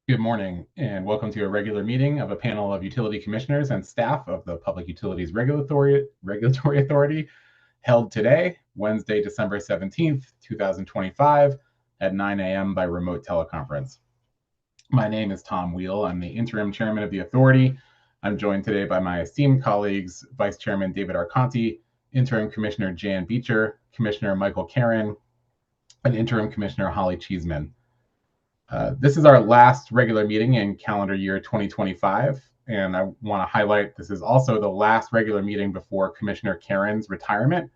Good morning, and welcome to a regular meeting of a panel of utility commissioners and staff of the Public Utilities Regulatory Authority, held today, Wednesday, December 17th, 2025, at 9 a.m. by remote teleconference. My name is Tom Wheel. I'm the interim chairman of the authority. I'm joined today by my esteemed colleagues, Vice Chairman David Arconti, Interim Commissioner Jan Beecher, Commissioner Michael Karen, and Interim Commissioner Holly Cheeseman. This is our last regular meeting in calendar year 2025, and I want to highlight this is also the last regular meeting before Commissioner Karen's retirement.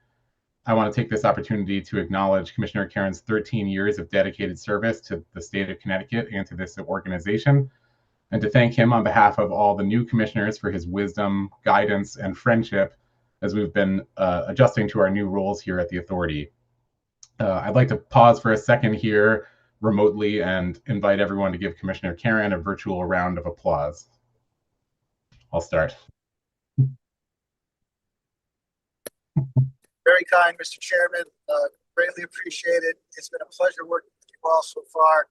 I want to take this opportunity to acknowledge Commissioner Karen's 13 years of dedicated service to the state of Connecticut and to this organization, and to thank him on behalf of all the new commissioners for his wisdom, guidance, and friendship as we've been adjusting to our new roles here at the authority. I'd like to pause for a second here remotely and invite everyone to give Commissioner Karen a virtual round of applause. I'll start. Very kind, Mr. Chairman. Greatly appreciated. It's been a pleasure working with you all so far.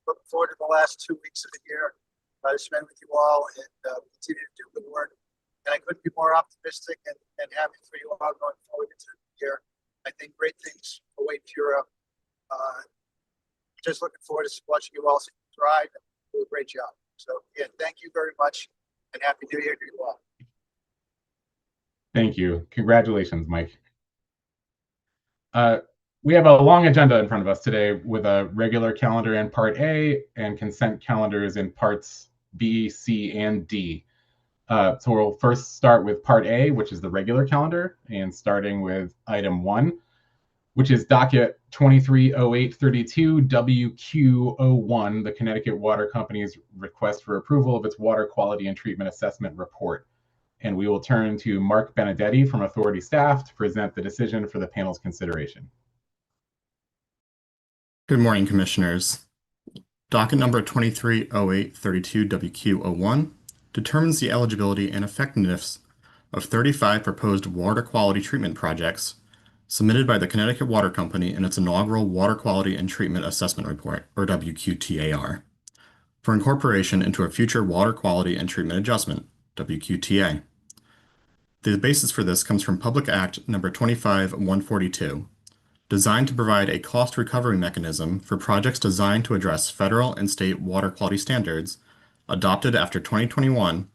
Looking forward to the last 2 weeks of the year to spend with you all and continue to do good work. And I couldn't be more optimistic and happy for you all going forward into the year. I think great things await Pura. Just looking forward to watching you all thrive and do a great job. So again, thank you very much and happy New Year to you all. Thank you. Congratulations, Mike. We have a long agenda in front of us today with a regular calendar in Part A and consent calendars in Parts B, C, and D. So we'll first start with Part A, which is the regular calendar, and starting with Item 1, which is docket 230832 WQ01, the Connecticut Water Company's request for approval of its water quality and treatment assessment report. And we will turn to Mark Benedetti from Authority staff to present the decision for the panel's consideration. Good morning, Commissioners. Docket number 230832 WQ01 determines the eligibility and effectiveness of 35 proposed water quality treatment projects submitted by the Connecticut Water Company in its inaugural Water Quality and Treatment Assessment Report, or WQTAR, for incorporation into a future Water Quality and Treatment Adjustment, WQTA. The basis for this comes from Public Act number 25142, designed to provide a cost recovery mechanism for projects designed to address federal and state water quality standards adopted after 2021,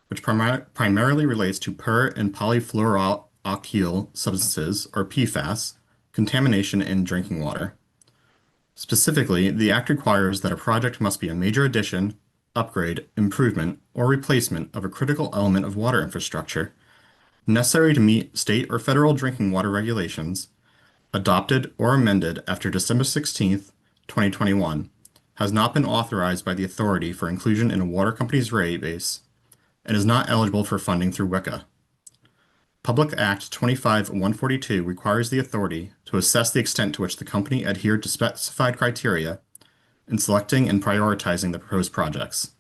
which primarily relates to per- and polyfluoroalkyl substances, or PFAS, contamination in drinking water. Specifically, the Act requires that a project must be a major addition, upgrade, improvement, or replacement of a critical element of water infrastructure necessary to meet state or federal drinking water regulations, adopted or amended after December 16, 2021, has not been authorized by the authority for inclusion in a water company's rate base, and is not eligible for funding through WICA. Public Act 25142 requires the authority to assess the extent to which the company adhered to specified criteria in selecting and prioritizing the proposed projects.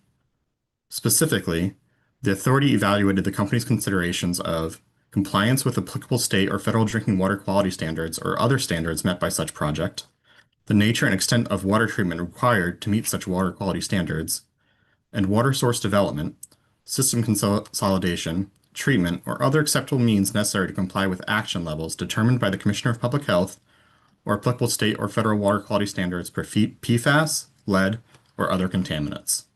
Specifically, the authority evaluated the company's considerations of compliance with applicable state or federal drinking water quality standards or other standards met by such project, the nature and extent of water treatment required to meet such water quality standards, and water source development, system consolidation, treatment, or other acceptable means necessary to comply with action levels determined by the Commissioner of Public Health or applicable state or federal water quality standards for PFAS, lead, or other contaminants.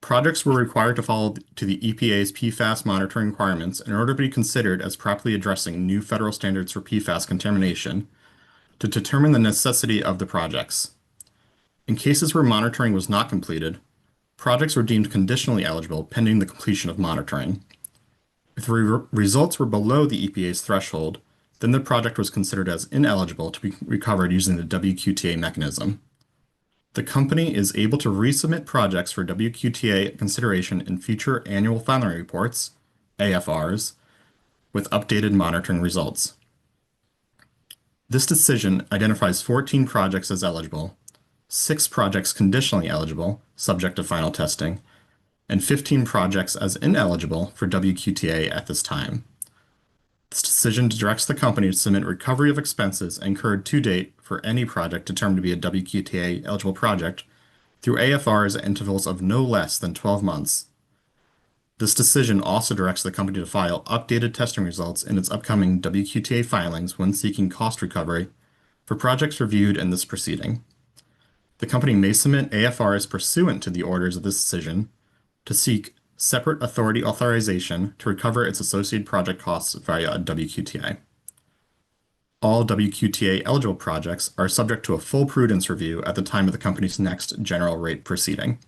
Projects were required to follow to the EPA's PFAS monitoring requirements in order to be considered as properly addressing new federal standards for PFAS contamination to determine the necessity of the projects. In cases where monitoring was not completed, projects were deemed conditionally eligible pending the completion of monitoring. If the results were below the EPA's threshold, then the project was considered as ineligible to be recovered using the WQTA mechanism. The company is able to resubmit projects for WQTA consideration in future annual filing reports, AFRs, with updated monitoring results. This decision identifies 14 projects as eligible, 6 projects conditionally eligible, subject to final testing, and 15 projects as ineligible for WQTA at this time. This decision directs the company to submit recovery of expenses incurred to date for any project determined to be a WQTA eligible project through AFRs at intervals of no less than 12 months. This decision also directs the company to file updated testing results in its upcoming WQTA filings when seeking cost recovery for projects reviewed in this proceeding. The company may submit AFRs pursuant to the orders of this decision to seek separate authority authorization to recover its associated project costs via a WQTA. All WQTA eligible projects are subject to a full prudence review at the time of the company's next general rate proceeding.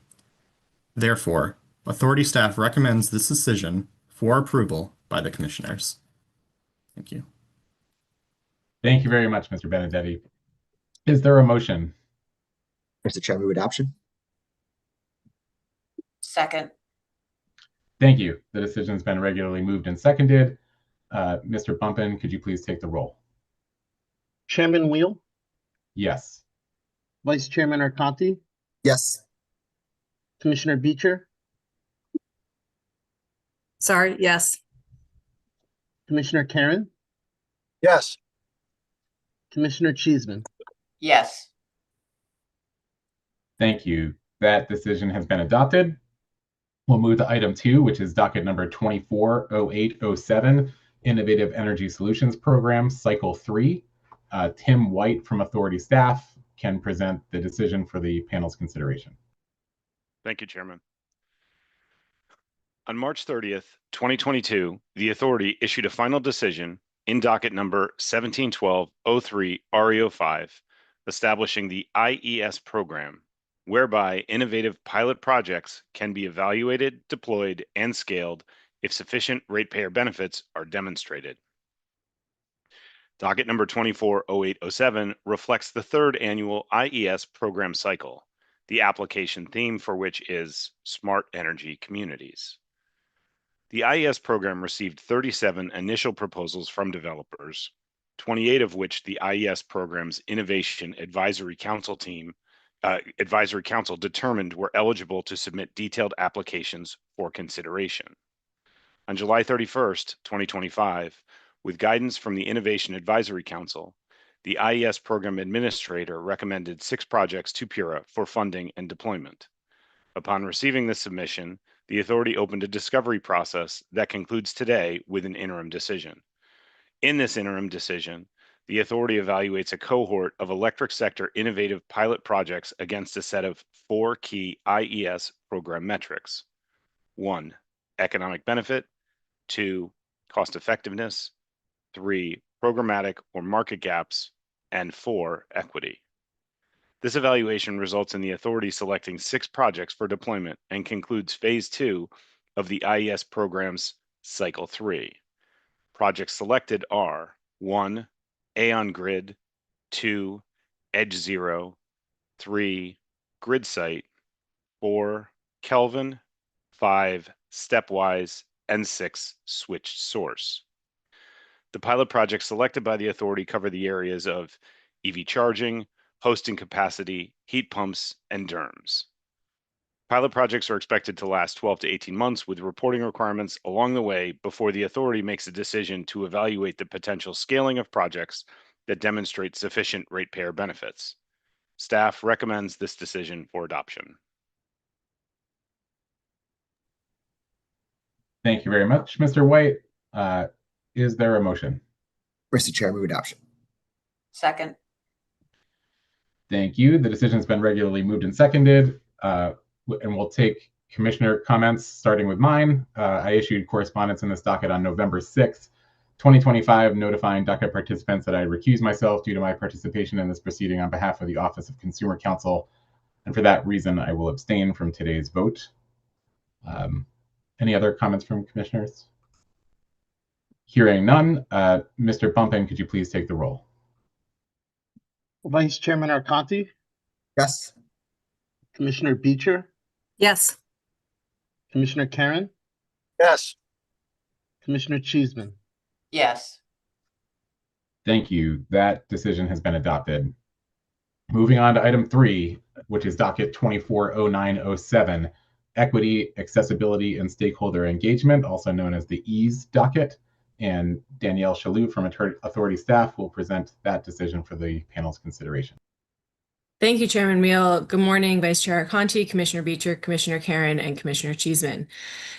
Therefore, authority staff recommends this decision for approval by the commissioners. Thank you. Thank you very much, Mr. Benedetti. Is there a motion? Mr. Chair, move adoption. Second. Thank you. The decision has been regularly moved and seconded. Mr. Bumpin, could you please take the roll? Chairman Wheel, Yes. Vice Chairman Arconti, Yes. Commissioner Beecher, Sorry, yes. Commissioner Karen, Yes. Commissioner Cheeseman. Yes. Thank you. That decision has been adopted. We'll move to item 2, which is docket number 240807, Innovative Energy Solutions Program, Cycle 3. Tim White from Authority staff can present the decision for the panel's consideration. Thank you, Chairman. On March 30th, 2022, the Authority issued a final decision in docket number 171203 RE05, establishing the IES program, whereby innovative pilot projects can be evaluated, deployed, and scaled if sufficient ratepayer benefits are demonstrated. Docket number 240807 reflects the third annual IES program cycle, the application theme for which is Smart Energy Communities. The IES program received 37 initial proposals from developers, 28 of which the IES program's Innovation Advisory Council determined were eligible to submit detailed applications for consideration. On July 31st, 2025, with guidance from the Innovation Advisory Council, the IES program administrator recommended 6 projects to PURA for funding and deployment. Upon receiving this submission, the Authority opened a discovery process that concludes today with an interim decision. In this interim decision, the Authority evaluates a cohort of electric sector innovative pilot projects against a set of 4 key IES program metrics. 1, economic benefit. 2, cost effectiveness. 3, programmatic or market gaps. And 4, equity. This evaluation results in the Authority selecting 6 projects for deployment and concludes Phase 2 of the IES program's Cycle 3. Projects selected are 1, Aon Grid, 2, Edge Zero, 3, GridSite, 4, Kelvin, 5, Stepwise, and 6, Switched Source. The pilot projects selected by the Authority cover the areas of EV charging, hosting capacity, heat pumps, and DERMS. Pilot projects are expected to last 12 to 18 months with reporting requirements along the way before the Authority makes a decision to evaluate the potential scaling of projects that demonstrate sufficient ratepayer benefits. Staff recommends this decision for adoption. Thank you very much, Mr. White. Is there a motion? Mr. Chair, move adoption. Second. Thank you. The decision has been regularly moved and seconded, and we'll take commissioner comments, starting with mine. I issued correspondence in this docket on November 6th, 2025, notifying docket participants that I recuse myself due to my participation in this proceeding on behalf of the Office of Consumer Counsel, and for that reason, I will abstain from today's vote. Any other comments from commissioners? Hearing none, Mr. Bumpin, could you please take the roll? Vice Chairman Arconti, Yes. Commissioner Beecher, Yes. Commissioner Karen, Yes. Commissioner Cheeseman. Yes. Thank you. That decision has been adopted. Moving on to item 3, which is docket 240907, Equity, Accessibility, and Stakeholder Engagement, also known as the EASE docket. And Danielle Chalou from Authority staff will present that decision for the panel's consideration. Thank you, Chairman Meal. Good morning, Vice Chair Conti, Commissioner Beecher, Commissioner Karen, and Commissioner Cheeseman.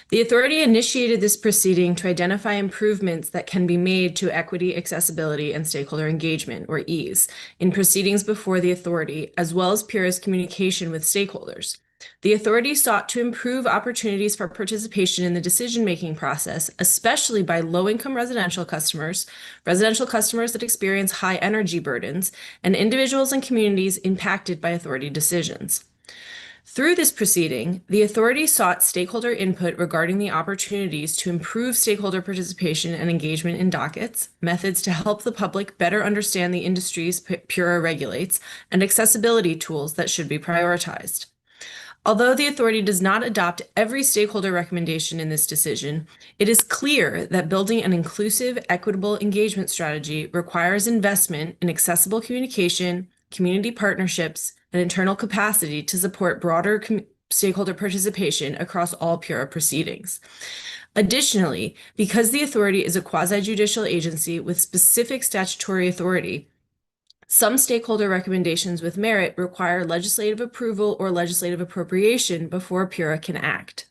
The authority initiated this proceeding to identify improvements that can be made to equity, accessibility, and stakeholder engagement, or EASE, in proceedings before the authority, as well as PURA's communication with stakeholders. The authority sought to improve opportunities for participation in the decision-making process, especially by low-income residential customers that experience high energy burdens, and individuals and communities impacted by authority decisions. Through this proceeding, the authority sought stakeholder input regarding the opportunities to improve stakeholder participation and engagement in dockets, methods to help the public better understand the industries PURA regulates, and accessibility tools that should be prioritized. Although the authority does not adopt every stakeholder recommendation in this decision, it is clear that building an inclusive, equitable engagement strategy requires investment in accessible communication, community partnerships, and internal capacity to support broader stakeholder participation across all PURA proceedings. Additionally, because the authority is a quasi-judicial agency with specific statutory authority, some stakeholder recommendations with merit require legislative approval or legislative appropriation before PURA can act.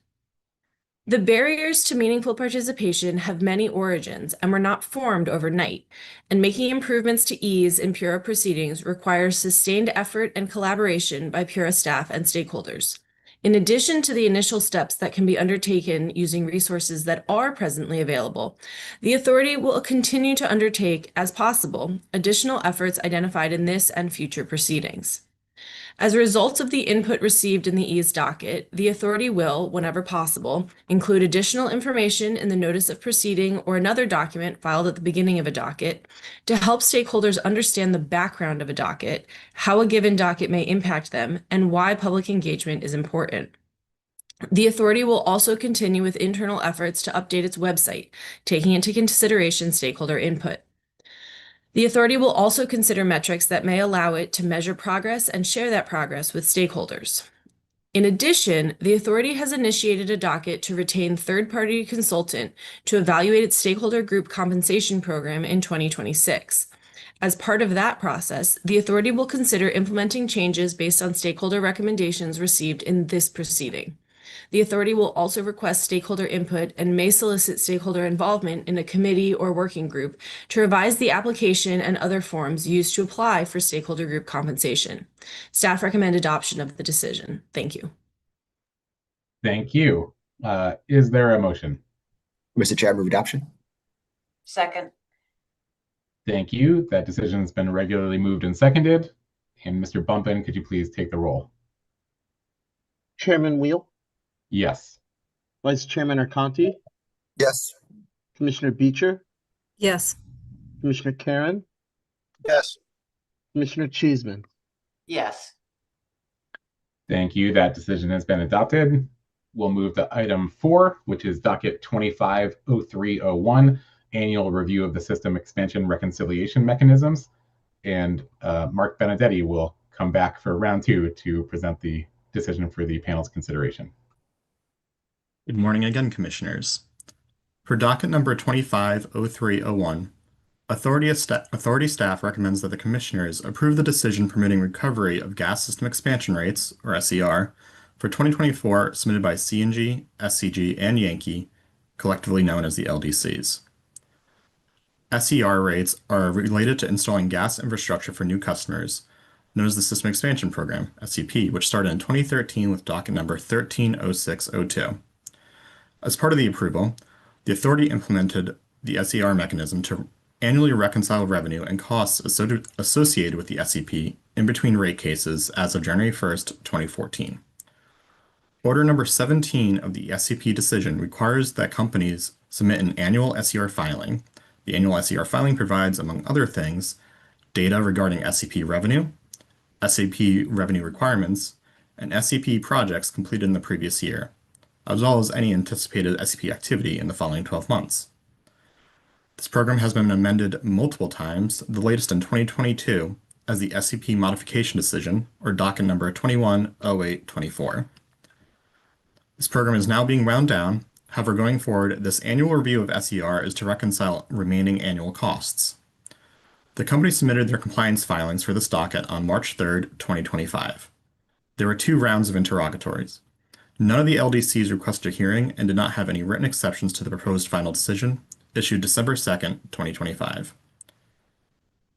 The barriers to meaningful participation have many origins and were not formed overnight, and making improvements to EASE in PURA proceedings requires sustained effort and collaboration by PURA staff and stakeholders. In addition to the initial steps that can be undertaken using resources that are presently available, the authority will continue to undertake, as possible, additional efforts identified in this and future proceedings. As a result of the input received in the EASE docket, the authority will, whenever possible, include additional information in the notice of proceeding or another document filed at the beginning of a docket to help stakeholders understand the background of a docket, how a given docket may impact them, and why public engagement is important. The authority will also continue with internal efforts to update its website, taking into consideration stakeholder input. The authority will also consider metrics that may allow it to measure progress and share that progress with stakeholders. In addition, the authority has initiated a docket to retain third-party consultant to evaluate its stakeholder group compensation program in 2026. As part of that process, the authority will consider implementing changes based on stakeholder recommendations received in this proceeding. The authority will also request stakeholder input and may solicit stakeholder involvement in a committee or working group to revise the application and other forms used to apply for stakeholder group compensation. Staff recommend adoption of the decision. Thank you. Thank you. Is there a motion? Mr. Chair, I move adoption. Second. Thank you. That decision has been regularly moved and seconded. And Mr. Bumpin, could you please take the roll? Chairman Wheel, Yes. Vice Chairman Arconti, Yes. Commissioner Beecher, Yes. Commissioner Karen, Yes. Commissioner Cheeseman. Yes. Thank you. That decision has been adopted. We'll move to item 4, which is docket 250301, annual review of the system expansion reconciliation mechanisms. And Mark Benedetti will come back for round 2 to present the decision for the panel's consideration. Good morning again, Commissioners. For docket number 250301, Authority staff recommends that the Commissioners approve the decision permitting recovery of gas system expansion rates, or SER, for 2024 submitted by CNG, SCG, and Yankee, collectively known as the LDCs. SER rates are related to installing gas infrastructure for new customers, known as the System Expansion Program, SEP, which started in 2013 with docket number 130602. As part of the approval, the authority implemented the SER mechanism to annually reconcile revenue and costs associated with the SEP in between rate cases as of January 1st, 2014. Order number 17 of the SEP decision requires that companies submit an annual SER filing. The annual SER filing provides, among other things, data regarding SEP revenue requirements, and SEP projects completed in the previous year, as well as any anticipated SEP activity in the following 12 months. This program has been amended multiple times, the latest in 2022 as the SEP modification decision, or docket number 210824. This program is now being wound down. However, going forward, this annual review of SER is to reconcile remaining annual costs. The company submitted their compliance filings for this docket on March 3rd, 2025. There were 2 rounds of interrogatories. None of the LDCs requested a hearing and did not have any written exceptions to the proposed final decision, issued December 2nd, 2025.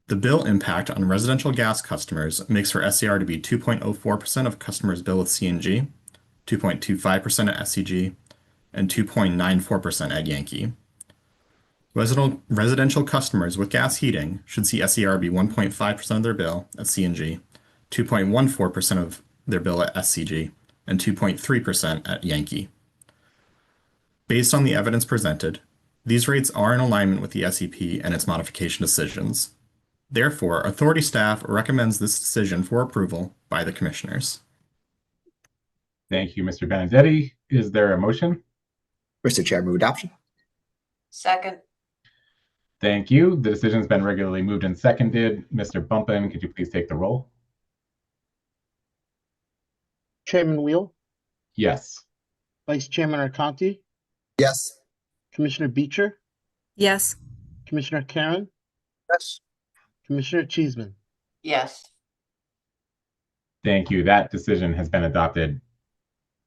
The bill impact on residential gas customers makes for SCR to be 2.04% of customers' bill with CNG, 2.25% at SCG, and 2.94% at Yankee. Residential customers with gas heating should see SCR be 1.5% of their bill at CNG, 2.14% of their bill at SCG, and 2.3% at Yankee. Based on the evidence presented, these rates are in alignment with the SEP and its modification decisions. Therefore, Authority staff recommends this decision for approval by the Commissioners. Thank you, Mr. Benedetti. Is there a motion? Mr. Chair, move adoption. Second. Thank you. The decision's been regularly moved and seconded. Mr. Bumpin, could you please take the roll? Chairman Wheel, Yes. Vice Chairman Arconti, Yes. Commissioner Beecher, Yes. Commissioner Karen, Yes. Commissioner Cheeseman. Yes. Thank you. That decision has been adopted.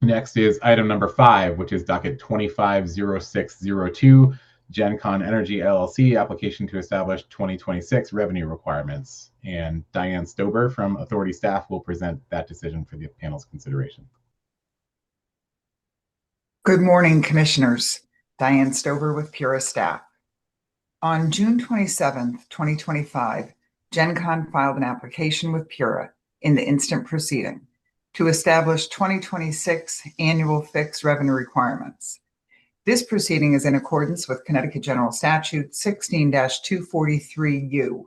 Next is item number 5, which is docket 250602, GenCon Energy LLC application to establish 2026 revenue requirements. And Diane Stober from Authority staff will present that decision for the panel's consideration. Good morning, Commissioners. Diane Stover with Pura staff. On June 27th, 2025, GenCon filed an application with Pura in the instant proceeding to establish 2026 annual fixed revenue requirements. This proceeding is in accordance with Connecticut General Statute 16-243U.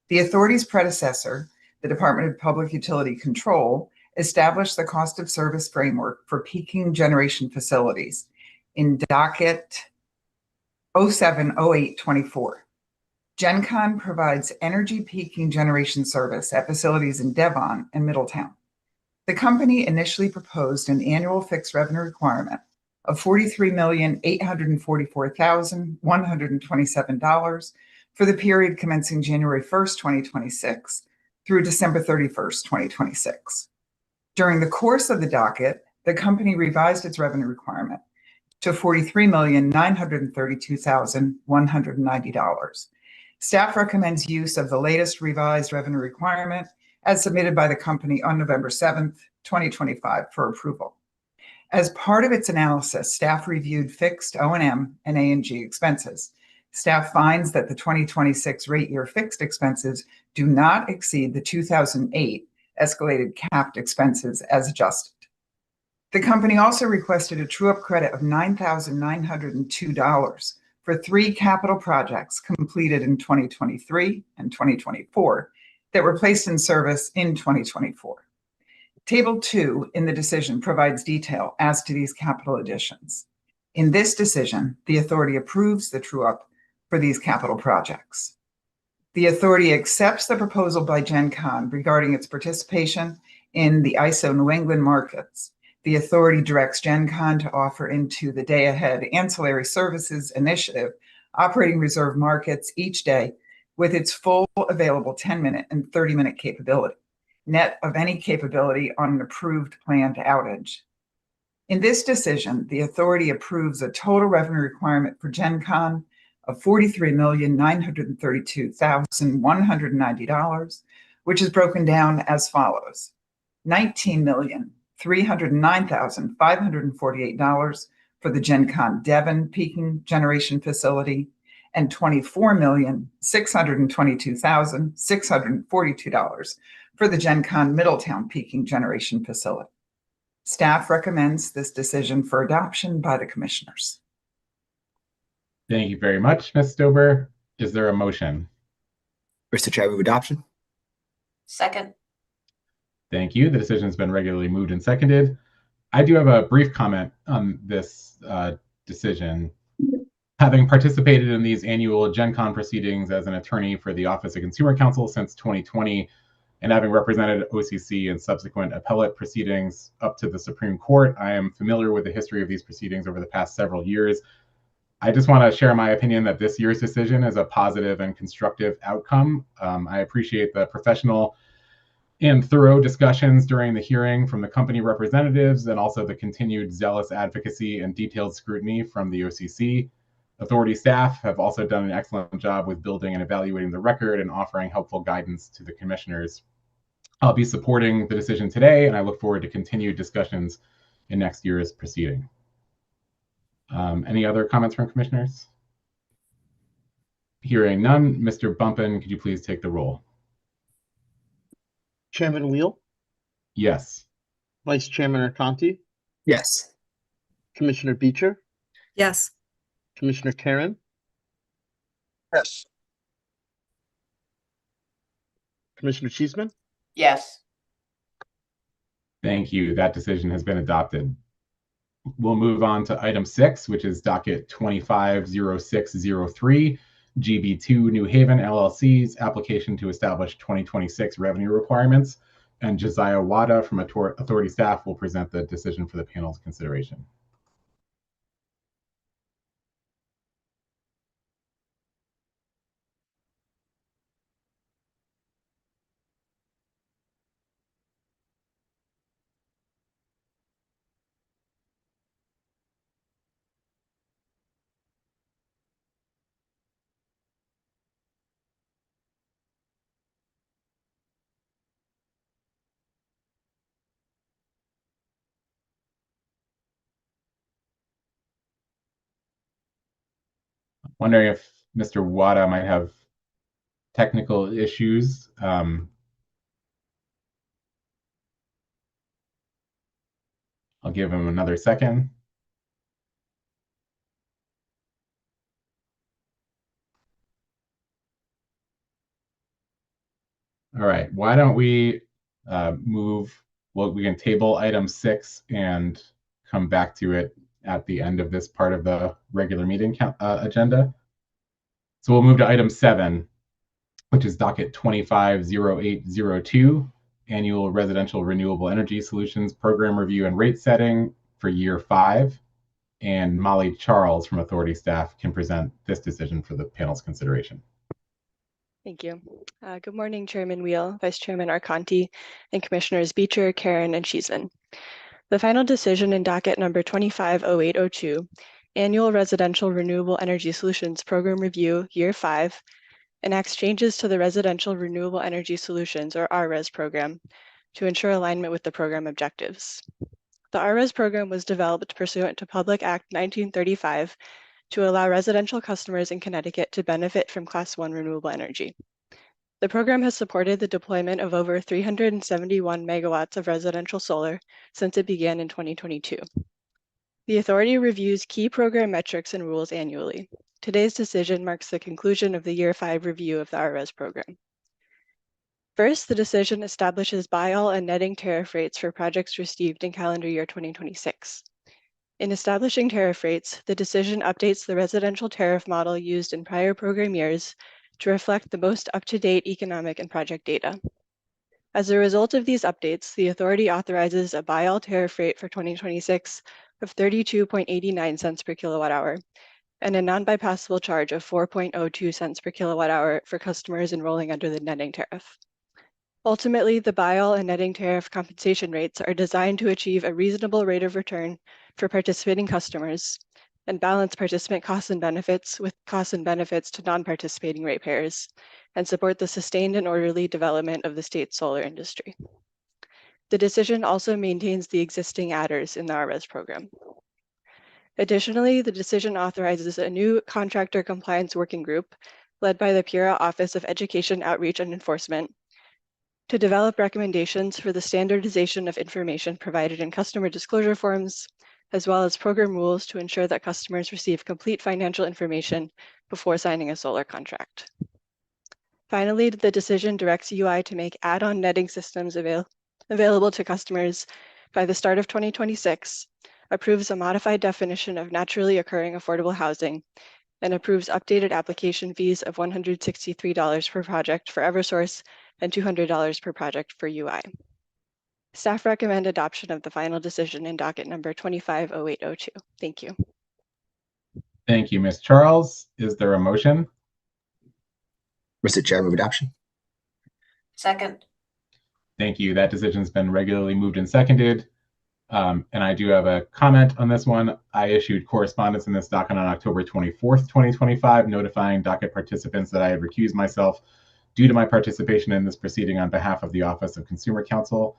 The Authority's predecessor, the Department of Public Utility Control, established the cost of service framework for peaking generation facilities in docket 070824. GenCon provides energy peaking generation service at facilities in Devon and Middletown. The company initially proposed an annual fixed revenue requirement of $43,844,127 for the period commencing January 1st, 2026 through December 31st, 2026. During the course of the docket, the company revised its revenue requirement to $43,932,190. Staff recommends use of the latest revised revenue requirement as submitted by the company on November 7th, 2025 for approval. As part of its analysis, staff reviewed fixed O&M and A&G expenses. Staff finds that the 2026 rate year fixed expenses do not exceed the 2008 escalated capped expenses as adjusted. The company also requested a true-up credit of $9,902 for 3 capital projects completed in 2023 and 2024 that were placed in service in 2024. Table 2 in the decision provides detail as to these capital additions. In this decision, the Authority approves the true-up for these capital projects. The Authority accepts the proposal by GenCon regarding its participation in the ISO New England markets. The Authority directs GenCon to offer into the day-ahead ancillary services initiative operating reserve markets each day with its full available 10-minute and 30-minute capability, net of any capability on an approved planned outage. In this decision, the Authority approves a total revenue requirement for GenCon of $43,932,190, which is broken down as follows: $19,309,548 for the GenCon Devon peaking generation facility, and $24,622,642 for the GenCon Middletown peaking generation facility. Staff recommends this decision for adoption by the Commissioners. Thank you very much, Ms. Stober. Is there a motion? Mr. Chair, move adoption. Second. Thank you. The decision has been regularly moved and seconded. I do have a brief comment on this decision. Having participated in these annual GenCon proceedings as an attorney for the Office of Consumer Counsel since 2020, and having represented OCC in subsequent appellate proceedings up to the Supreme Court, I am familiar with the history of these proceedings over the past several years. I just want to share my opinion that this year's decision is a positive and constructive outcome. I appreciate the professional and thorough discussions during the hearing from the company representatives, and also the continued zealous advocacy and detailed scrutiny from the OCC. Authority staff have also done an excellent job with building and evaluating the record and offering helpful guidance to the commissioners. I'll be supporting the decision today, and I look forward to continued discussions in next year's proceeding. Any other comments from commissioners? Hearing none, Mr. Bumpin, could you please take the roll? Chairman Wheel, Yes. Vice Chairman Arconti, Yes. Commissioner Beecher, Yes. Commissioner Karen, Yes. Commissioner Cheeseman, Yes. Thank you. That decision has been adopted. We'll move on to item 6, which is docket 250603, GB2 New Haven LLC's application to establish 2026 revenue requirements. And Josiah Wada from Authority staff will present the decision for the panel's consideration. Wondering if Mr. Wada might have technical issues. I'll give him another second. All right, why don't we we can table item 6 and come back to it at the end of this part of the regular meeting agenda. So we'll move to item 7, which is docket 250802, Annual Residential Renewable Energy Solutions Program Review and Rate Setting for Year 5. And Molly Charles from Authority staff can present this decision for the panel's consideration. Thank you. Good morning, Chairman Wheel, Vice Chairman Arconti, and Commissioners Beecher, Karen, and Cheeseman. The final decision in docket number 250802, Annual Residential Renewable Energy Solutions Program Review, Year 5, enacts changes to the Residential Renewable Energy Solutions, or RRES program, to ensure alignment with the program objectives. The RRES program was developed pursuant to Public Act 1935 to allow residential customers in Connecticut to benefit from Class 1 renewable energy. The program has supported the deployment of over 371 megawatts of residential solar since it began in 2022. The authority reviews key program metrics and rules annually. Today's decision marks the conclusion of the Year 5 review of the RRES program. First, the decision establishes buy-all and netting tariff rates for projects received in calendar year 2026. In establishing tariff rates, the decision updates the residential tariff model used in prior program years to reflect the most up-to-date economic and project data. As a result of these updates, the authority authorizes a buy-all tariff rate for 2026 of 32.89 cents per kilowatt hour and a non-bypassable charge of 4.02 cents per kilowatt hour for customers enrolling under the netting tariff. Ultimately, the buy-all and netting tariff compensation rates are designed to achieve a reasonable rate of return for participating customers and balance participant costs and benefits with costs and benefits to non-participating ratepayers and support the sustained and orderly development of the state's solar industry. The decision also maintains the existing adders in the RRES program. Additionally, the decision authorizes a new contractor compliance working group led by the PURA Office of Education, Outreach, and Enforcement to develop recommendations for the standardization of information provided in customer disclosure forms, as well as program rules to ensure that customers receive complete financial information before signing a solar contract. Finally, the decision directs UI to make add-on netting systems available to customers by the start of 2026, approves a modified definition of naturally occurring affordable housing, and approves updated application fees of $163 per project for Eversource and $200 per project for UI. Staff recommend adoption of the final decision in docket number 250802. Thank you. Thank you, Ms. Charles. Is there a motion? Mr. Chair, I move adoption. Second. Thank you. That decision's been regularly moved and seconded. And I do have a comment on this one. I issued correspondence in this docket on October 24th, 2025, notifying docket participants that I had recused myself due to my participation in this proceeding on behalf of the Office of Consumer Counsel.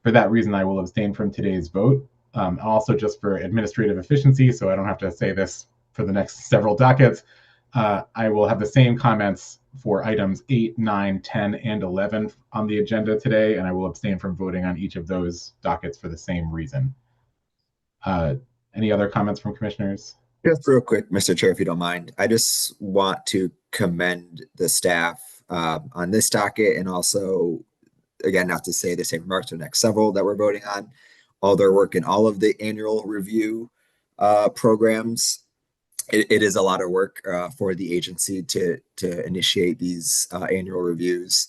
For that reason, I will abstain from today's vote. Also, just for administrative efficiency, so I don't have to say this for the next several dockets, I will have the same comments for items 8, 9, 10, and 11 on the agenda today, and I will abstain from voting on each of those dockets for the same reason. Any other comments from commissioners? Just real quick, Mr. Chair, if you don't mind, I just want to commend the staff on this docket, and also, again, not to say the same remarks for the next several that we're voting on, all their work in all of the annual review programs. It is a lot of work for the agency to initiate these annual reviews.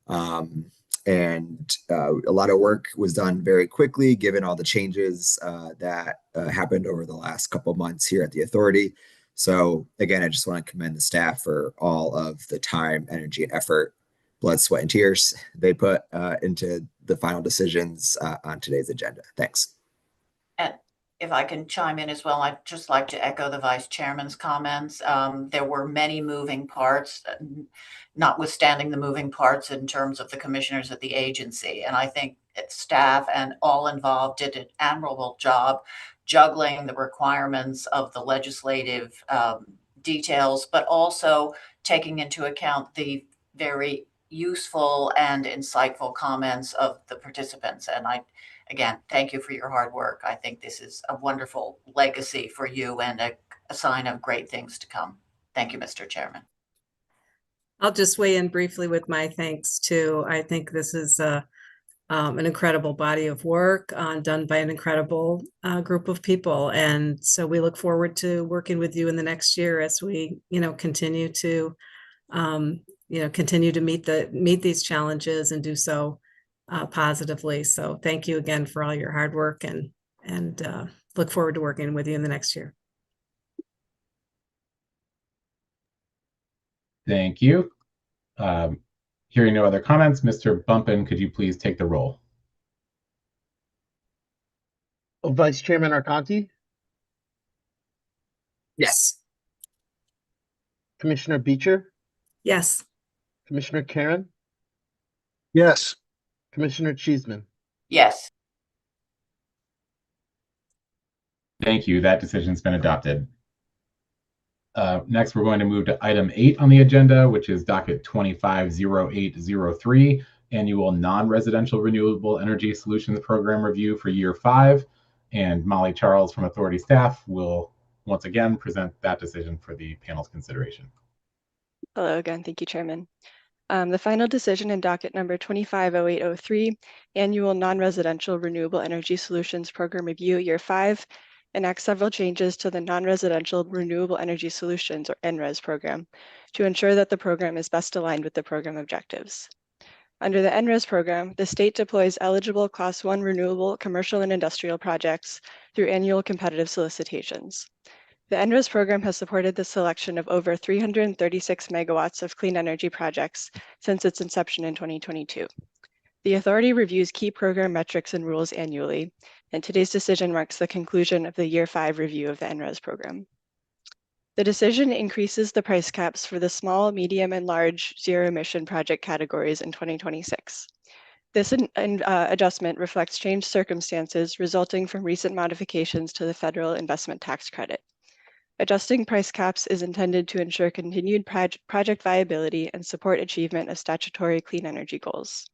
And a lot of work was done very quickly, given all the changes that happened over the last couple of months here at the authority. So again, I just want to commend the staff for all of the time, energy, and effort, blood, sweat, and tears they put into the final decisions on today's agenda. Thanks. And if I can chime in as well, I'd just like to echo the Vice Chairman's comments. There were many moving parts, notwithstanding the moving parts in terms of the commissioners at the agency. And I think staff and all involved did an admirable job juggling the requirements of the legislative details, but also taking into account the very useful and insightful comments of the participants. And again, thank you for your hard work. I think this is a wonderful legacy for you and a sign of great things to come. Thank you, Mr. Chairman. I'll just weigh in briefly with my thanks too. I think this is an incredible body of work done by an incredible group of people. And so we look forward to working with you in the next year as we, continue to, continue to meet these challenges and do so positively. So thank you again for all your hard work, and look forward to working with you in the next year. Thank you. Hearing no other comments, Mr. Bumpin, could you please take the roll? Vice Chairman Arconti, Yes. Commissioner Beecher, Yes. Commissioner Karen, Yes. Commissioner Cheeseman. Yes. Thank you. That decision's been adopted. Next, we're going to move to item 8 on the agenda, which is docket 250803, annual non-residential renewable energy solutions program review for year 5. And Molly Charles from authority staff will once again present that decision for the panel's consideration. Hello again. Thank you, Chairman. The final decision in docket number 250803, annual non-residential renewable energy solutions program review year 5, enacts several changes to the Non-Residential Renewable Energy Solutions, or NRES program, to ensure that the program is best aligned with the program objectives. Under the NRES program, the state deploys eligible Class 1 renewable commercial and industrial projects through annual competitive solicitations. The NRES program has supported the selection of over 336 megawatts of clean energy projects since its inception in 2022. The authority reviews key program metrics and rules annually, and today's decision marks the conclusion of the Year 5 review of the NRES program. The decision increases the price caps for the small, medium, and large zero-emission project categories in 2026. This adjustment reflects changed circumstances resulting from recent modifications to the federal investment tax credit. Adjusting price caps is intended to ensure continued project viability and support achievement of statutory clean energy goals.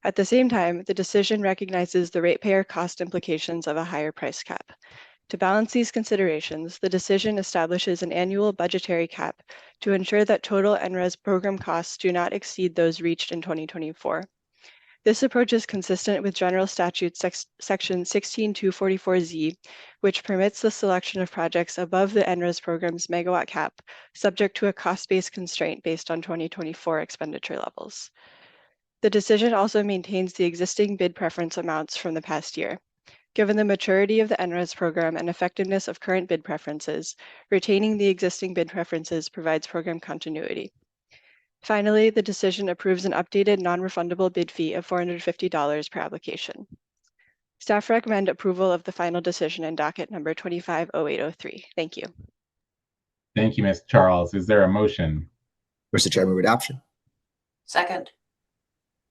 At the same time, the decision recognizes the ratepayer cost implications of a higher price cap. To balance these considerations, the decision establishes an annual budgetary cap to ensure that total NRES program costs do not exceed those reached in 2024. This approach is consistent with General Statute Section 16244Z, which permits the selection of projects above the NRES program's megawatt cap, subject to a cost-based constraint based on 2024 expenditure levels. The decision also maintains the existing bid preference amounts from the past year. Given the maturity of the NRES program and effectiveness of current bid preferences, retaining the existing bid preferences provides program continuity. Finally, the decision approves an updated non-refundable bid fee of $450 per application. Staff recommend approval of the final decision in docket number 250803. Thank you. Thank you, Ms. Charles. Is there a motion? Mr. Chair, move adoption. Second.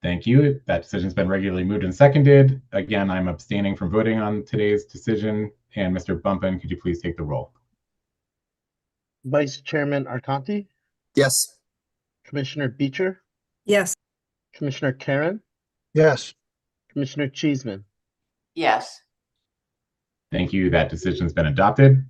Thank you. That decision's been regularly moved and seconded. Again, I'm abstaining from voting on today's decision. And Mr. Bumpin, could you please take the roll? Vice Chairman Arconti, Yes. Commissioner Beecher, Yes. Commissioner Karen, Yes. Commissioner Cheeseman. Yes. Thank you. That decision's been adopted.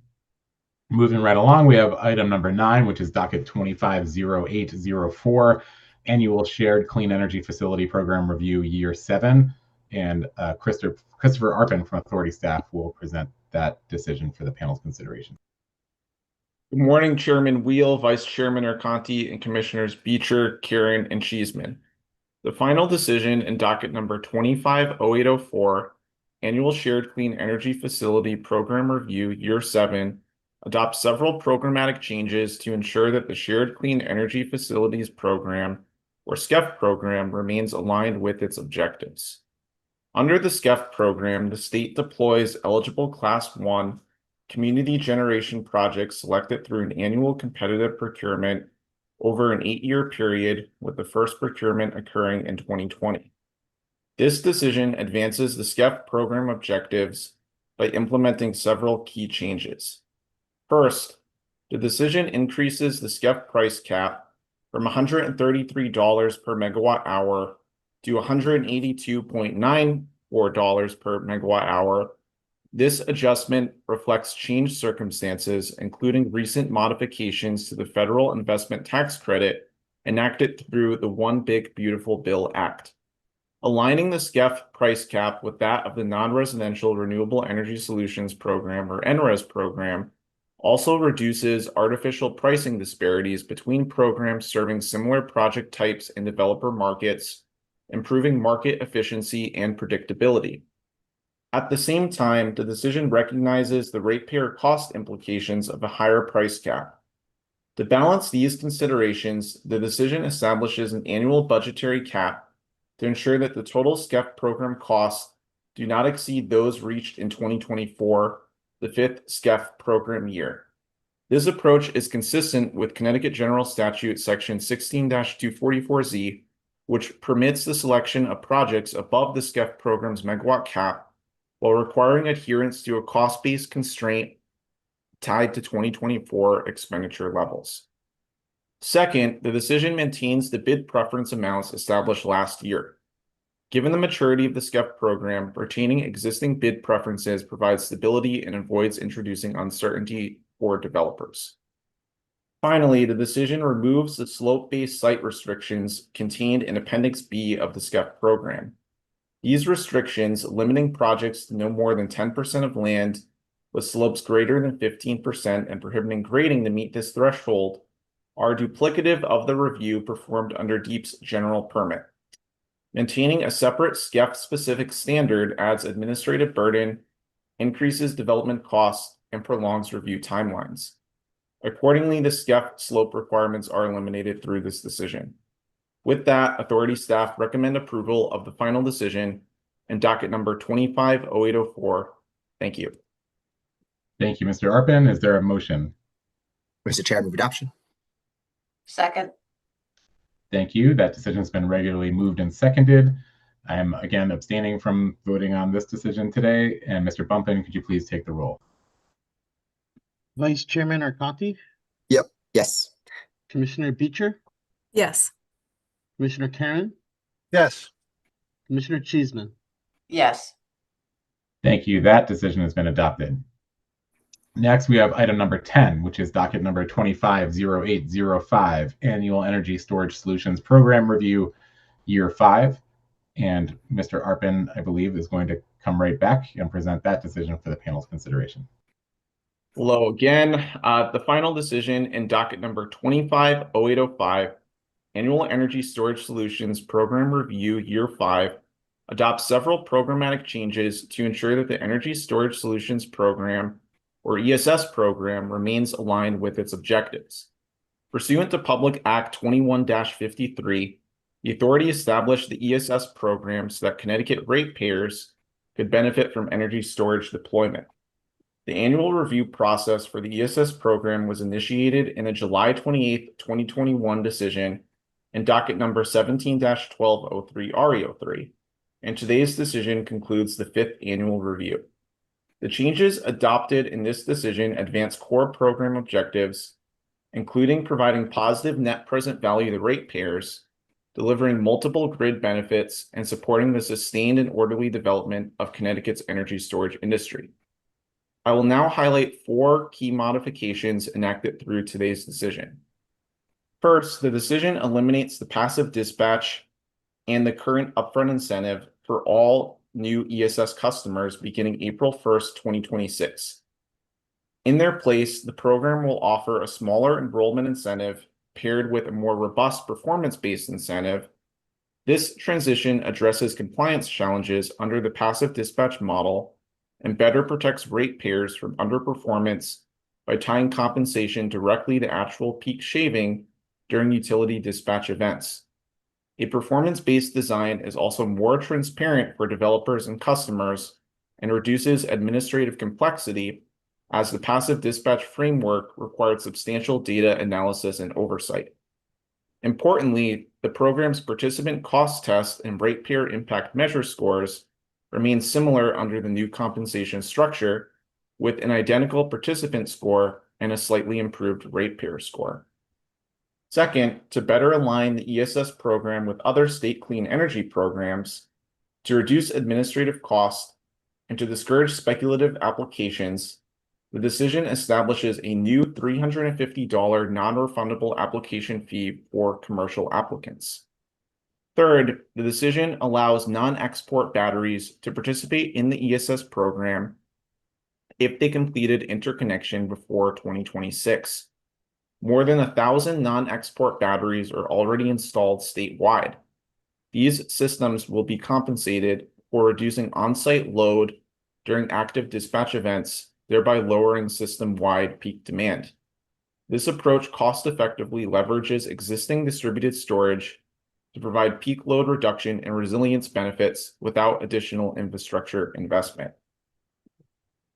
Moving right along, we have item number 9, which is docket 250804, Annual Shared Clean Energy Facility Program Review Year 7. And Christopher Arpin from Authority staff will present that decision for the panel's consideration. Good morning, Chairman Wheel, Vice Chairman Arconti, and Commissioners Beecher, Karen, and Cheeseman. The final decision in docket number 250804, Annual Shared Clean Energy Facility Program Review Year 7, adopts several programmatic changes to ensure that the Shared Clean Energy Facilities Program, or SCEF program, remains aligned with its objectives. Under the SCEF program, the state deploys eligible Class 1 community generation projects selected through an annual competitive procurement over an 8-year period, with the first procurement occurring in 2020. This decision advances the SCEF program objectives by implementing several key changes. First, the decision increases the SCEF price cap from $133 per megawatt hour to $182.94 per megawatt hour. This adjustment reflects changed circumstances, including recent modifications to the federal investment tax credit enacted through the One Big Beautiful Bill Act. Aligning the SCEF price cap with that of the Non-Residential Renewable Energy Solutions Program, or NRES program, also reduces artificial pricing disparities between programs serving similar project types and developer markets, improving market efficiency and predictability. At the same time, the decision recognizes the ratepayer cost implications of a higher price cap. To balance these considerations, the decision establishes an annual budgetary cap to ensure that the total SCEF program costs do not exceed those reached in 2024, the 5th SCEF program year. This approach is consistent with Connecticut General Statute Section 16-244Z, which permits the selection of projects above the SCEF program's megawatt cap while requiring adherence to a cost-based constraint tied to 2024 expenditure levels. Second, the decision maintains the bid preference amounts established last year. Given the maturity of the SCEF program, retaining existing bid preferences provides stability and avoids introducing uncertainty for developers. Finally, the decision removes the slope-based site restrictions contained in Appendix B of the SCEF program. These restrictions, limiting projects to no more than 10% of land with slopes greater than 15% and prohibiting grading to meet this threshold, are duplicative of the review performed under DEEP's general permit. Maintaining a separate SCEF-specific standard adds administrative burden, increases development costs, and prolongs review timelines. Accordingly, the SCEF slope requirements are eliminated through this decision. With that, Authority staff recommend approval of the final decision in docket number 250804. Thank you. Thank you, Mr. Arpin. Is there a motion? Mr. Chair, move adoption. Second. Thank you. That decision has been regularly moved and seconded. I am again abstaining from voting on this decision today. And Mr. Bumpin, could you please take the roll? Vice Chairman Arconti, Yep. Yes. Commissioner Beecher, Yes. Commissioner Karen, Yes. Commissioner Cheeseman. Yes. Thank you. That decision has been adopted. Next, we have item number 10, which is docket number 250805, Annual Energy Storage Solutions Program Review, Year 5. And Mr. Arpin, I believe, is going to come right back and present that decision for the panel's consideration. Hello again. The final decision in docket number 250805, Annual Energy Storage Solutions Program Review Year 5, adopt several programmatic changes to ensure that the Energy Storage Solutions Program, or ESS program, remains aligned with its objectives. Pursuant to Public Act 21-53, the authority established the ESS program so that Connecticut ratepayers could benefit from energy storage deployment. The annual review process for the ESS program was initiated in a July 28, 2021 decision in docket number 17-1203 RE03, and today's decision concludes the 5th annual review. The changes adopted in this decision advance core program objectives, including providing positive net present value to ratepayers, delivering multiple grid benefits, and supporting the sustained and orderly development of Connecticut's energy storage industry. I will now highlight 4 key modifications enacted through today's decision. First, the decision eliminates the passive dispatch and the current upfront incentive for all new ESS customers beginning April 1st, 2026. In their place, the program will offer a smaller enrollment incentive paired with a more robust performance-based incentive. This transition addresses compliance challenges under the passive dispatch model and better protects ratepayers from underperformance by tying compensation directly to actual peak shaving during utility dispatch events. A performance-based design is also more transparent for developers and customers and reduces administrative complexity, as the passive dispatch framework required substantial data analysis and oversight. Importantly, the program's participant cost test and ratepayer impact measure scores remain similar under the new compensation structure, with an identical participant score and a slightly improved ratepayer score. Second, to better align the ESS program with other state clean energy programs, to reduce administrative costs, and to discourage speculative applications, the decision establishes a new $350 non-refundable application fee for commercial applicants. Third, the decision allows non-export batteries to participate in the ESS program if they completed interconnection before 2026. More than 1,000 non-export batteries are already installed statewide. These systems will be compensated for reducing on-site load during active dispatch events, thereby lowering system-wide peak demand. This approach cost-effectively leverages existing distributed storage to provide peak load reduction and resilience benefits without additional infrastructure investment.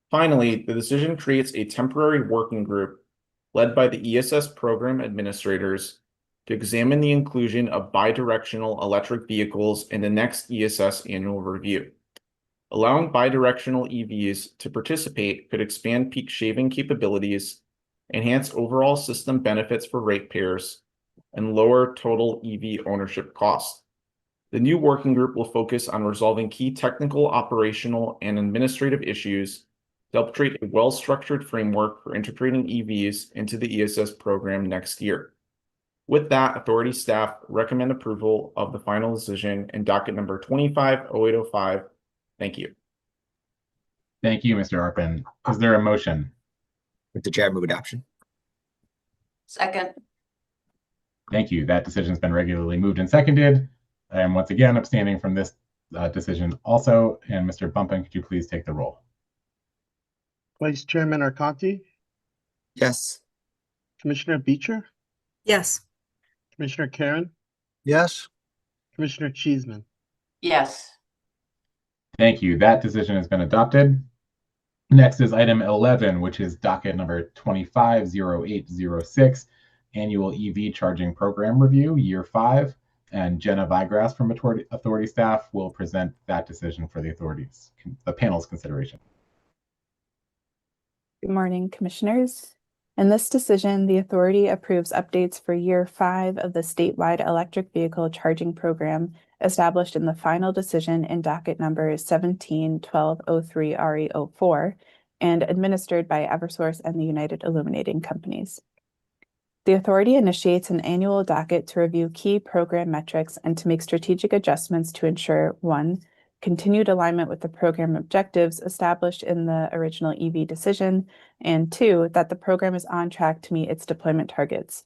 Finally, the decision creates a temporary working group led by the ESS program administrators to examine the inclusion of bidirectional electric vehicles in the next ESS annual review. Allowing bidirectional EVs to participate could expand peak shaving capabilities, enhance overall system benefits for ratepayers, and lower total EV ownership costs. The new working group will focus on resolving key technical, operational, and administrative issues to help create a well-structured framework for integrating EVs into the ESS program next year. With that, authority staff recommend approval of the final decision in docket number 25-0805. Thank you. Thank you, Mr. Arpin. Is there a motion? Mr. Chair, move adoption. Second. Thank you. That decision has been regularly moved and seconded. I am once again abstaining from this decision also. And Mr. Bumpin, could you please take the roll? Vice Chairman Arconti, Yes. Commissioner Beecher, Yes. Commissioner Karen, Yes. Commissioner Cheeseman. Yes. Thank you. That decision has been adopted. Next is item 11, which is docket number 250806, Annual EV Charging Program Review, Year 5. And Jenna Vigras from authority staff will present that decision for the panel's consideration. Good morning, Commissioners. In this decision, the authority approves updates for Year 5 of the statewide electric vehicle charging program established in the final decision in docket number 17-1203 RE04 and administered by Eversource and the United Illuminating Companies. The authority initiates an annual docket to review key program metrics and to make strategic adjustments to ensure 1, continued alignment with the program objectives established in the original EV decision, and 2, that the program is on track to meet its deployment targets.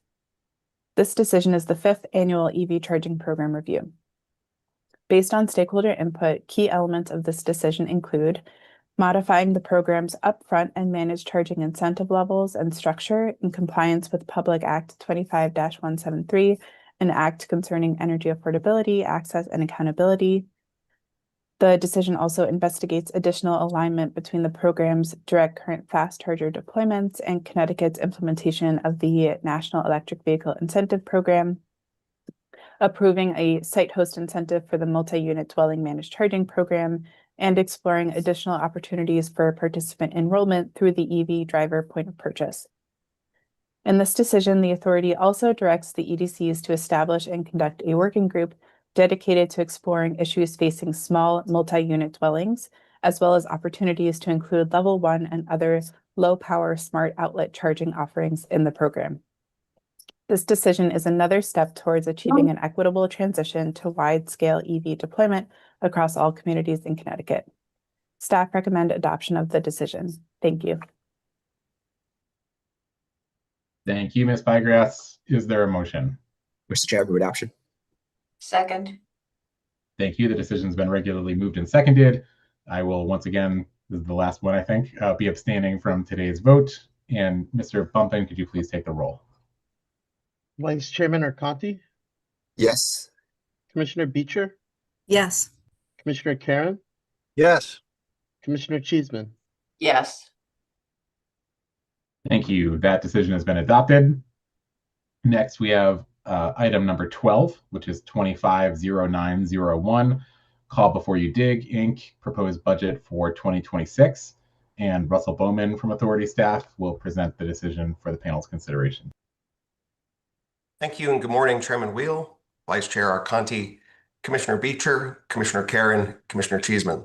This decision is the 5th annual EV charging program review. Based on stakeholder input, key elements of this decision include modifying the program's upfront and managed charging incentive levels and structure in compliance with Public Act 25-173, an act concerning energy affordability, access, and accountability. The decision also investigates additional alignment between the program's direct current fast charger deployments and Connecticut's implementation of the National Electric Vehicle Incentive Program, approving a site host incentive for the multi-unit dwelling managed charging program, and exploring additional opportunities for participant enrollment through the EV driver point of purchase. In this decision, the authority also directs the EDCs to establish and conduct a working group dedicated to exploring issues facing small multi-unit dwellings, as well as opportunities to include level 1 and other low-power smart outlet charging offerings in the program. This decision is another step towards achieving an equitable transition to wide-scale EV deployment across all communities in Connecticut. Staff recommend adoption of the decision. Thank you. Thank you, Ms. Bygrass. Is there a motion? Mr. Chair, move adoption. Second. Thank you. The decision's been regularly moved and seconded. I will once again, this is the last one, I think, be abstaining from today's vote. And Mr. Bumpin, could you please take the roll? Vice Chairman Arconti, Yes. Commissioner Beecher, Yes. Commissioner Karen, Yes. Commissioner Cheeseman. Yes. Thank you. That decision has been adopted. Next, we have item number 12, which is 250901, Call Before You Dig, Inc., proposed budget for 2026. And Russell Bowman from Authority staff will present the decision for the panel's consideration. Thank you and good morning, Chairman Wheel, Vice Chair Arconti, Commissioner Beecher, Commissioner Karen, Commissioner Cheeseman.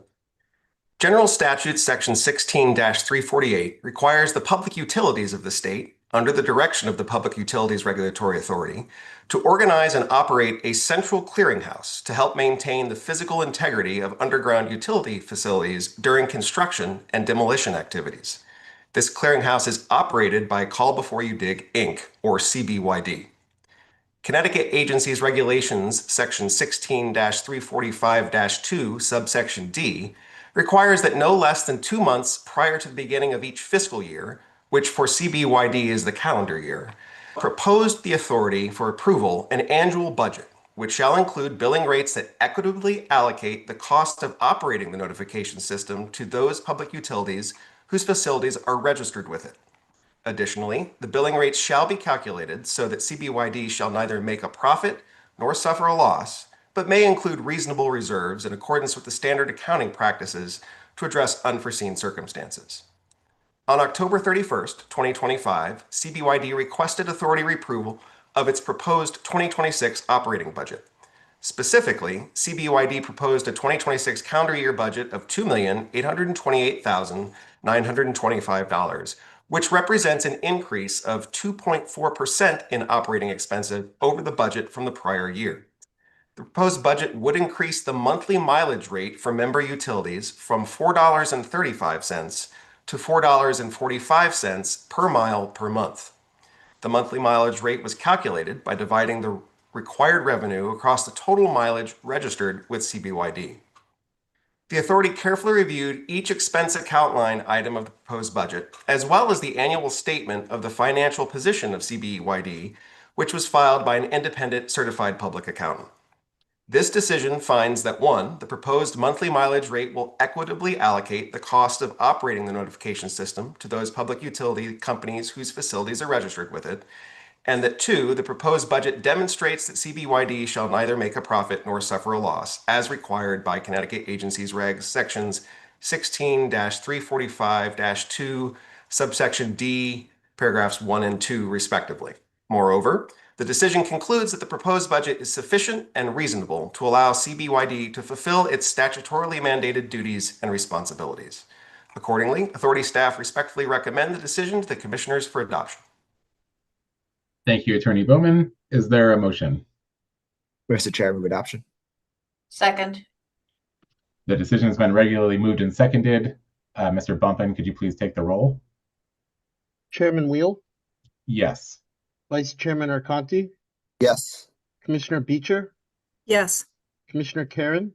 General Statute Section 16-348 requires the public utilities of the state, under the direction of the Public Utilities Regulatory Authority, to organize and operate a central clearinghouse to help maintain the physical integrity of underground utility facilities during construction and demolition activities. This clearinghouse is operated by Call Before You Dig, Inc., or CBYD. Connecticut Agencies Regulations, Section 16-345-2, subsection D, requires that no less than 2 months prior to the beginning of each fiscal year, which for CBYD is the calendar year, proposed the authority for approval an annual budget, which shall include billing rates that equitably allocate the cost of operating the notification system to those public utilities whose facilities are registered with it. Additionally, the billing rates shall be calculated so that CBYD shall neither make a profit nor suffer a loss, but may include reasonable reserves in accordance with the standard accounting practices to address unforeseen circumstances. On October 31st, 2025, CBYD requested authority approval of its proposed 2026 operating budget. Specifically, CBYD proposed a 2026 calendar year budget of $2,828,925, which represents an increase of 2.4% in operating expenses over the budget from the prior year. The proposed budget would increase the monthly mileage rate for member utilities from $4.35 to $4.45 per mile per month. The monthly mileage rate was calculated by dividing the required revenue across the total mileage registered with CBYD. The authority carefully reviewed each expense account line item of the proposed budget, as well as the annual statement of the financial position of CBYD, which was filed by an independent certified public accountant. This decision finds that 1, the proposed monthly mileage rate will equitably allocate the cost of operating the notification system to those public utility companies whose facilities are registered with it, and that 2, the proposed budget demonstrates that CBYD shall neither make a profit nor suffer a loss, as required by Connecticut Agencies Regs Sections 16-345-2, subsection D, paragraphs 1 and 2, respectively. Moreover, the decision concludes that the proposed budget is sufficient and reasonable to allow CBYD to fulfill its statutorily mandated duties and responsibilities. Accordingly, authority staff respectfully recommend the decision to the commissioners for adoption. Thank you, Attorney Bowman. Is there a motion? Mr. Chair, move adoption. Second. The decision has been regularly moved and seconded. Mr. Bumpin, could you please take the roll? Chairman Wheel, Yes. Vice Chairman Arconti, Yes. Commissioner Beecher, Yes. Commissioner Karen,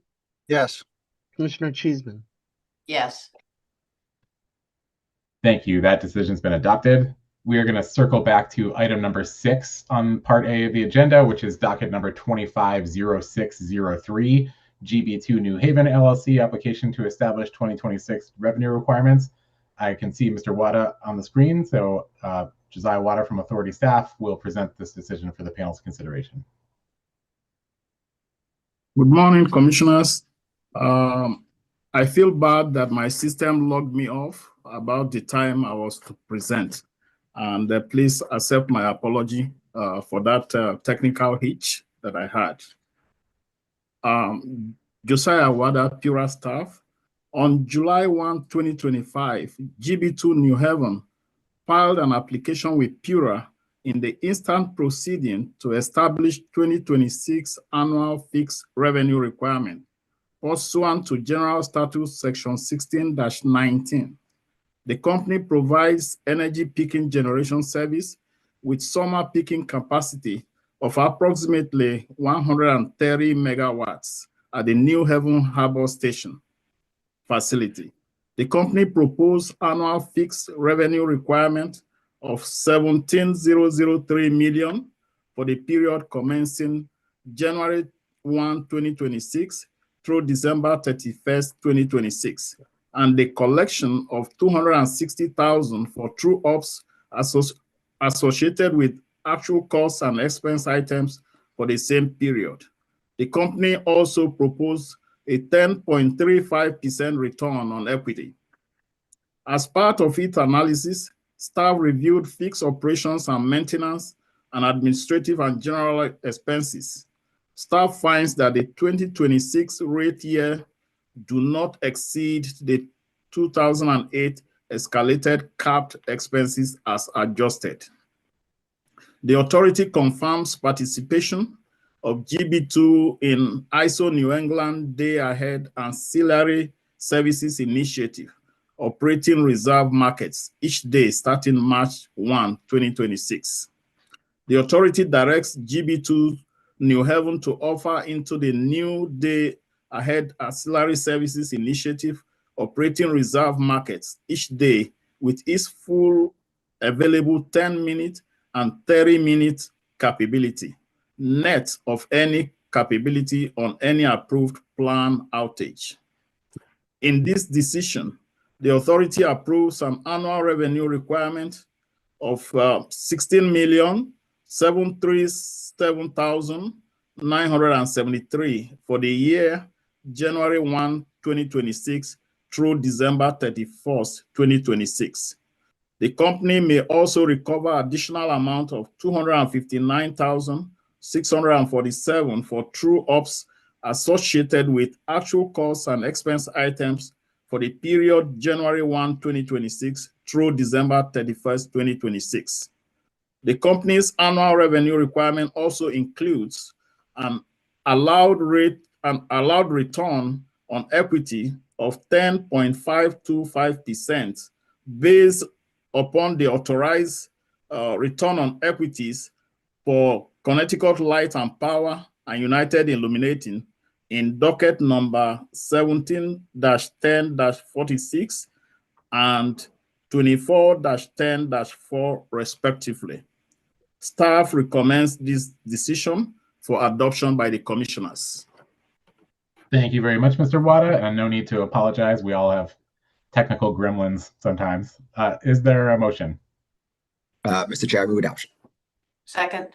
Yes. Commissioner Cheeseman, Yes. Thank you. That decision's been adopted. We are going to circle back to item number 6 on Part A of the agenda, which is docket number 250603, GB2 New Haven LLC application to establish 2026 revenue requirements. I can see Mr. Wada on the screen, so Josiah Wada from Authority staff will present this decision for the panel's consideration. Good morning, commissioners. I feel bad that my system logged me off about the time I was to present. And please accept my apology for that technical hitch that I had. Josiah Wada, Pura staff. On July 1, 2025, GB2 New Haven filed an application with Pura in the instant proceeding to establish 2026 annual fixed revenue requirement pursuant to General Statute Section 16-19. The company provides energy peaking generation service with summer peaking capacity of approximately 130 megawatts at the New Haven Harbor Station facility. The company proposed annual fixed revenue requirement of 17,003 million for the period commencing January 1, 2026 through December 31st, 2026, and the collection of 260,000 for true ups associated with actual costs and expense items for the same period. The company also proposed a 10.35% return on equity. As part of its analysis, staff reviewed fixed operations and maintenance and administrative and general expenses. Staff finds that the 2026 rate year do not exceed the 2008 escalated capped expenses as adjusted. The authority confirms participation of GB2 in ISO New England Day Ahead Ancillary Services Initiative, operating reserve markets each day starting March 1, 2026. The authority directs GB2 New Haven to offer into the New Day Ahead Ancillary Services Initiative, operating reserve markets each day with its full available 10-minute and 30-minute capability, net of any capability on any approved plan outage. In this decision, the authority approves an annual revenue requirement of 16,737,973 for the year January 1, 2026 through December 31st, 2026. The company may also recover additional amount of 259,647 for true ups associated with actual costs and expense items for the period January 1, 2026 through December 31st, 2026. The company's annual revenue requirement also includes an allowed return on equity of 10.525% based upon the authorized return on equities for Connecticut Light and Power and United Illuminating in docket number 17-10-46 and 24-10-4 respectively. Staff recommends this decision for adoption by the commissioners. Thank you very much, Mr. Wada, and no need to apologize. We all have technical gremlins sometimes. Is there a motion? Mr. Chair, I move adoption. Second.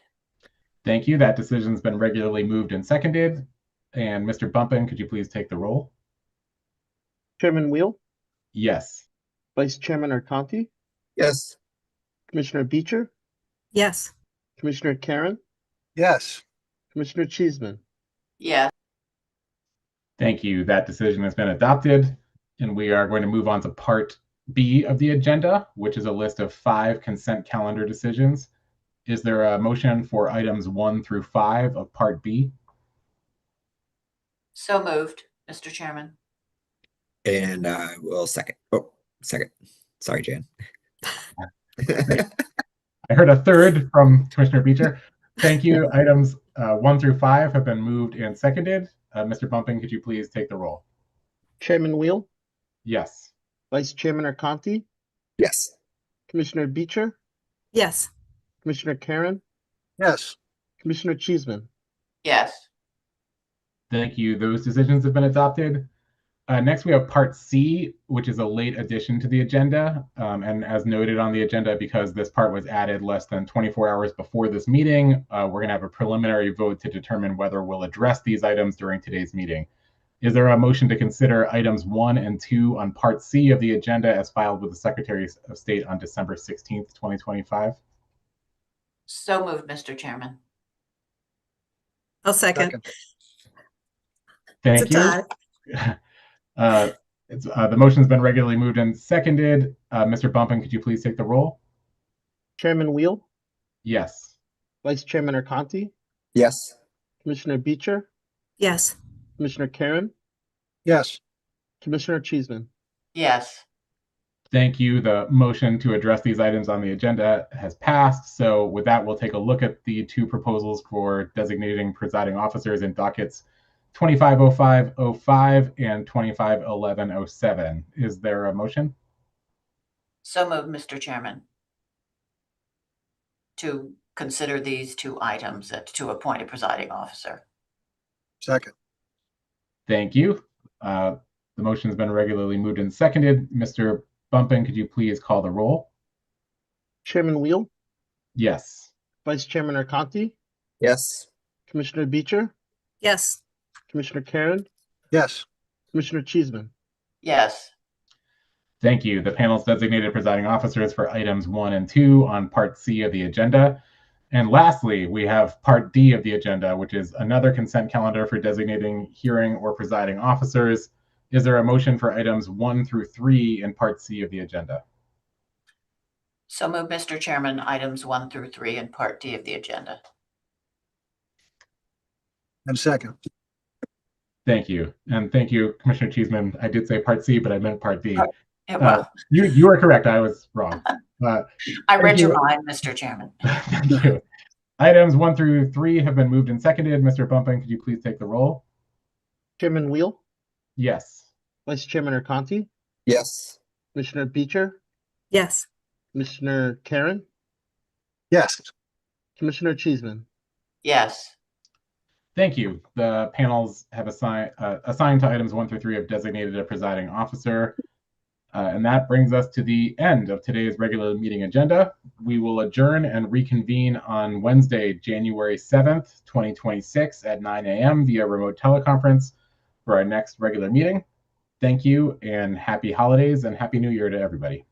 Thank you. That decision's been regularly moved and seconded. And Mr. Bumpin, could you please take the roll? Chairman Wheel, Yes. Vice Chairman Arconti, Yes. Commissioner Beecher, Yes. Commissioner Karen, Yes. Commissioner Cheeseman. Yes. Thank you. That decision has been adopted. And we are going to move on to Part B of the agenda, which is a list of 5 consent calendar decisions. Is there a motion for items 1 through 5 of Part B? So moved, Mr. Chairman. And I will second. Oh, second. Sorry, Jan. I heard a third from Commissioner Beecher. Thank you. Items 1 through 5 have been moved and seconded. Mr. Bumping, could you please take the roll? Chairman Wheel, Yes. Vice Chairman Arconti, Yes. Commissioner Beecher, Yes. Commissioner Karen, Yes. Commissioner Cheeseman. Yes. Thank you. Those decisions have been adopted. Next, we have Part C, which is a late addition to the agenda. And as noted on the agenda, because this part was added less than 24 hours before this meeting, we're going to have a preliminary vote to determine whether we'll address these items during today's meeting. Is there a motion to consider items 1 and 2 on Part C of the agenda as filed with the Secretary of State on December 16th, 2025? So moved, Mr. Chairman. I'll second. Thank It's a you. tie. The motion's been regularly moved and seconded. Mr. Bumping, could you please take the roll? Chairman Wheel, Yes. Vice Chairman Arconti, Yes. Commissioner Beecher, Yes. Commissioner Karen, Yes. Commissioner Cheeseman. Yes. Thank you. The motion to address these items on the agenda has passed. So with that, we'll take a look at the two proposals for designating presiding officers in dockets 250505 and 251107. Is there a motion? So moved, Mr. Chairman. To consider these two items to appoint a presiding officer. Second. Thank you. The motion has been regularly moved and seconded. Mr. Bumping, could you please call the roll? Chairman Wheel, Yes. Vice Chairman Arconti, Yes. Commissioner Beecher, Yes. Commissioner Karen, Yes. Commissioner Cheeseman. Yes. Thank you. The panel's designated presiding officers for items 1 and 2 on Part C of the agenda. And lastly, we have Part D of the agenda, which is another consent calendar for designating hearing or presiding officers. Is there a motion for items 1 through 3 in Part C of the agenda? So moved, Mr. Chairman, items 1 through 3 in Part D of the agenda. And second. Thank you. And thank you, Commissioner Cheeseman. I did say Part C, but I meant Part D. Well, You are correct. I was wrong. I read your mind, Mr. Chairman. Thank you. Items 1 through 3 have been moved and seconded. Mr. Bumping, could you please take the roll? Chairman Wheel, Yes. Vice Chairman Arconti, Yes. Commissioner Beecher, Yes. Commissioner Karen, Yes. Commissioner Cheeseman. Yes. Thank you. The panels have assigned to items 1 through 3 have designated a presiding officer. And that brings us to the end of today's regular meeting agenda. We will adjourn and reconvene on Wednesday, January 7th, 2026 at 9 a.m. via remote teleconference for our next regular meeting. Thank you and happy holidays and happy new year to everybody.